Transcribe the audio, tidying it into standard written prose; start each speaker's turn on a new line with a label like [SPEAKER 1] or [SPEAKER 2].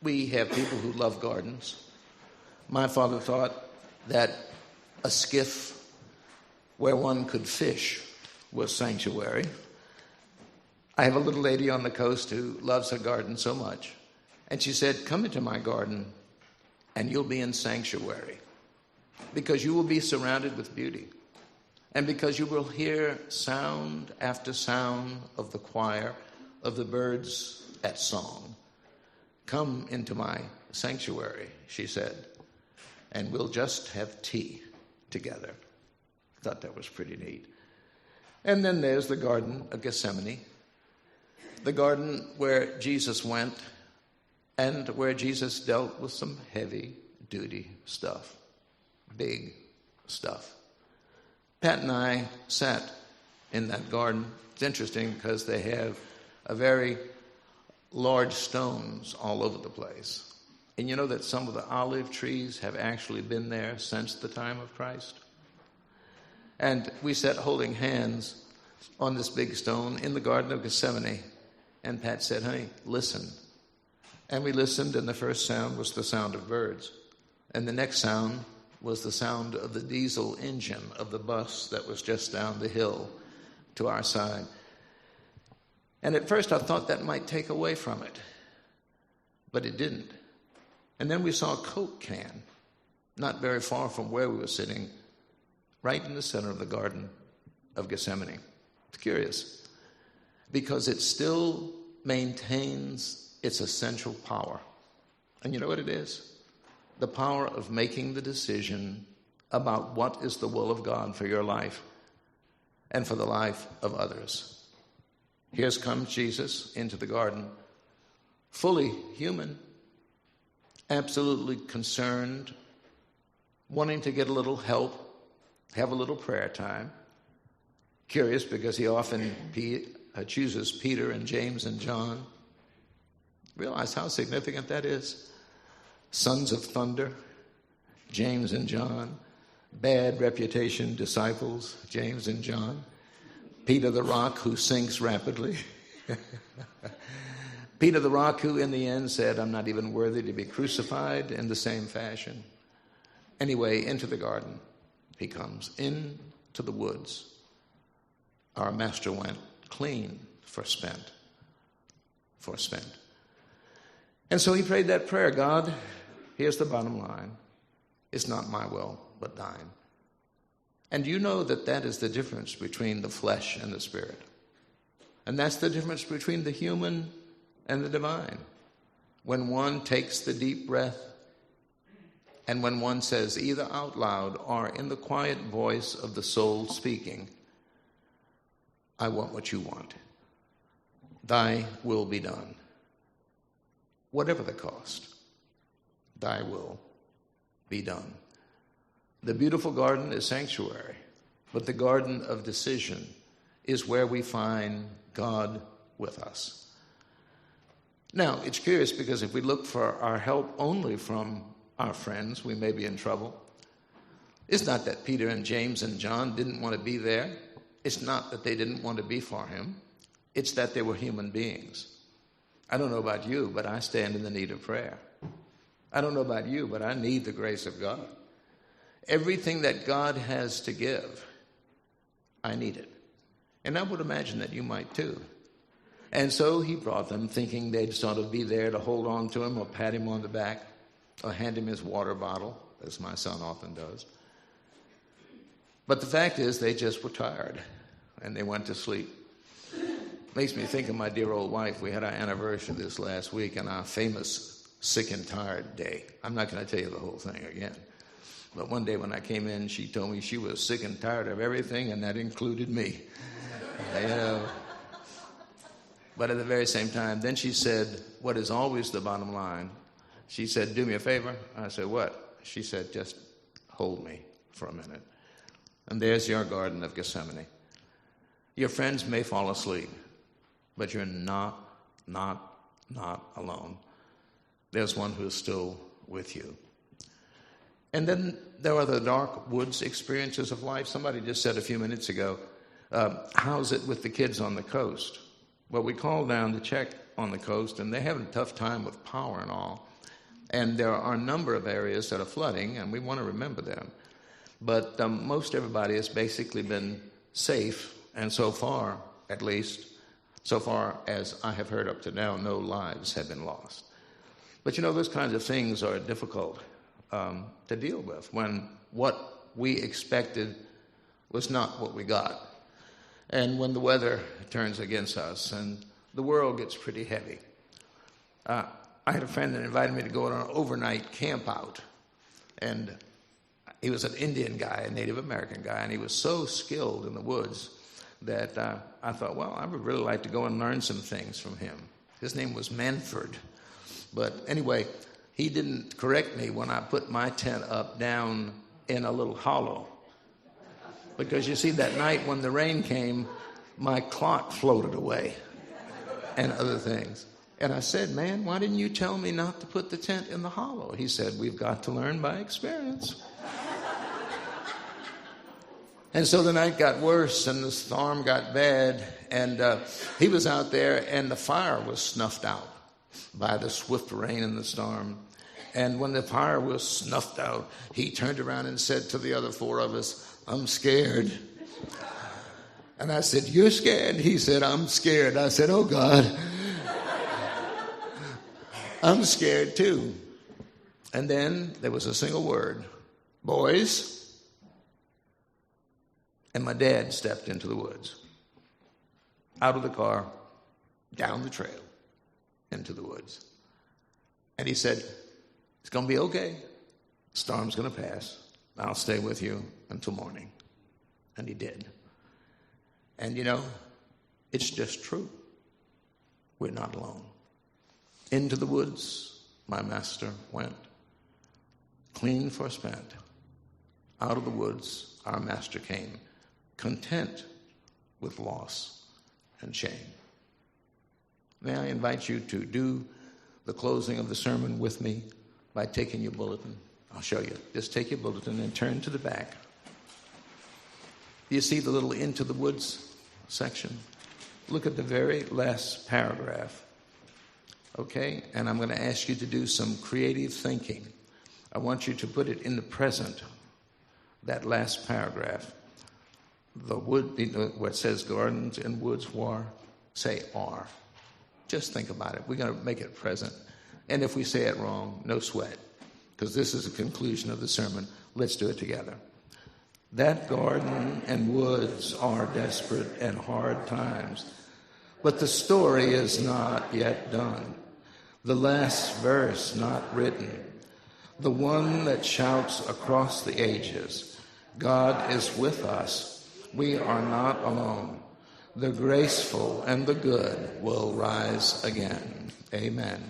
[SPEAKER 1] we have people who love gardens. My father thought that a skiff where one could fish was sanctuary. I have a little lady on the coast who loves her garden so much. And she said, come into my garden and you'll be in sanctuary because you will be surrounded with beauty and because you will hear sound after sound of the choir of the birds at song. Come into my sanctuary, she said, and we'll just have tea together. I thought that was pretty neat. And then there's the Garden of Gethsemane, the garden where Jesus went and where Jesus dealt with some heavy-duty stuff, big stuff. Pat and I sat in that garden. It's interesting because they have a very large stones all over the place. And you know that some of the olive trees have actually been there since the time of Christ? And we sat holding hands on this big stone in the Garden of Gethsemane. And Pat said, honey, listen. And we listened, and the first sound was the sound of birds. And the next sound was the sound of the diesel engine of the bus that was just down the hill to our side. And at first I thought that might take away from it, but it didn't. And then we saw a Coke can, not very far from where we were sitting, right in the center of the Garden of Gethsemane. It's curious, because it still maintains its essential power. And you know what it is? The power of making the decision about what is the will of God for your life and for the life of others. Here comes Jesus into the garden, fully human, absolutely concerned, wanting to get a little help, have a little prayer time. Curious because he often chooses Peter and James and John. Realize how significant that is? Sons of thunder, James and John. Bad reputation disciples, James and John. Peter the Rock, who sinks rapidly. Peter the Rock, who in the end said, I'm not even worthy to be crucified, in the same fashion. Anyway, into the garden he comes, into the woods. Our master went clean for spent. And so he prayed that prayer, God, here's the bottom line. It's not my will, but thine. And you know that that is the difference between the flesh and the spirit. And that's the difference between the human and the divine. When one takes the deep breath and when one says either out loud or in the quiet voice of the soul speaking, I want what you want. Thy will be done. Whatever the cost, thy will be done. The beautiful garden is sanctuary, but the garden of decision is where we find God with us. Now, it's curious because if we look for our help only from our friends, we may be in trouble. It's not that Peter and James and John didn't want to be there. It's not that they didn't want to be for him. It's that they were human beings. I don't know about you, but I stand in the need of prayer. I don't know about you, but I need the grace of God. Everything that God has to give, I need it. And I would imagine that you might too. And so he brought them thinking they'd sort of be there to hold on to him or pat him on the back or hand him his water bottle, as my son often does. But the fact is they just were tired and they went to sleep. Makes me think of my dear old wife. We had our anniversary this last week and our famous sick and tired day. I'm not going to tell you the whole thing again. But one day when I came in, she told me she was sick and tired of everything, and that included me. But at the very same time, then she said, what is always the bottom line? She said, do me a favor. I said, what? She said, just hold me for a minute. And there's your Garden of Gethsemane. Your friends may fall asleep, but you're not alone. There's one who's still with you. And then there are the dark woods experiences of life. Somebody just said a few minutes ago, how's it with the kids on the coast? Well, we called down to check on the coast, and they're having a tough time with power and all. And there are a number of areas that are flooding, and we want to remember them. But most everybody has basically been safe, and so far, at least, so far as I have heard up to now, no lives have been lost. But those kinds of things are difficult to deal with when what we expected was not what we got. And when the weather turns against us and the world gets pretty heavy. I had a friend that invited me to go on an overnight camp out. And he was an Indian guy, a Native American guy, and he was so skilled in the woods that I thought, well, I would really like to go and learn some things from him. His name was Manford. But anyway, he didn't correct me when I put my tent up down in a little hollow. Because you see, that night when the rain came, my clock floated away and other things. And I said, man, why didn't you tell me not to put the tent in the hollow? He said, we've got to learn by experience. And so the night got worse and the storm got bad. And he was out there and the fire was snuffed out by the swift rain and the storm. And when the fire was snuffed out, he turned around and said to the other four of us, I'm scared. And I said, you're scared? He said, I'm scared. I said, oh, God. I'm scared, too. And then there was a single word, boys. And my dad stepped into the woods, out of the car, down the trail, into the woods. And he said, it's going to be okay. The storm's going to pass. I'll stay with you until morning. And he did. And it's just true. We're not alone. Into the woods my master went, clean for spent. Out of the woods our master came, content with loss and shame. May I invite you to do the closing of the sermon with me by taking your bulletin. I'll show you. Just take your bulletin and turn to the back. Do you see the little into the woods section? Look at the very last paragraph. Okay? And I'm going to ask you to do some creative thinking. I want you to put it in the present, that last paragraph. The wood, where it says gardens and woods war, say are. Just think about it. We're going to make it present. And if we say it wrong, no sweat, because this is the conclusion of the sermon. Let's do it together. That garden and woods are desperate and hard times, but the story is not yet done. The last verse not written, the one that shouts across the ages, God is with us, we are not alone. The graceful and the good will rise again. Amen.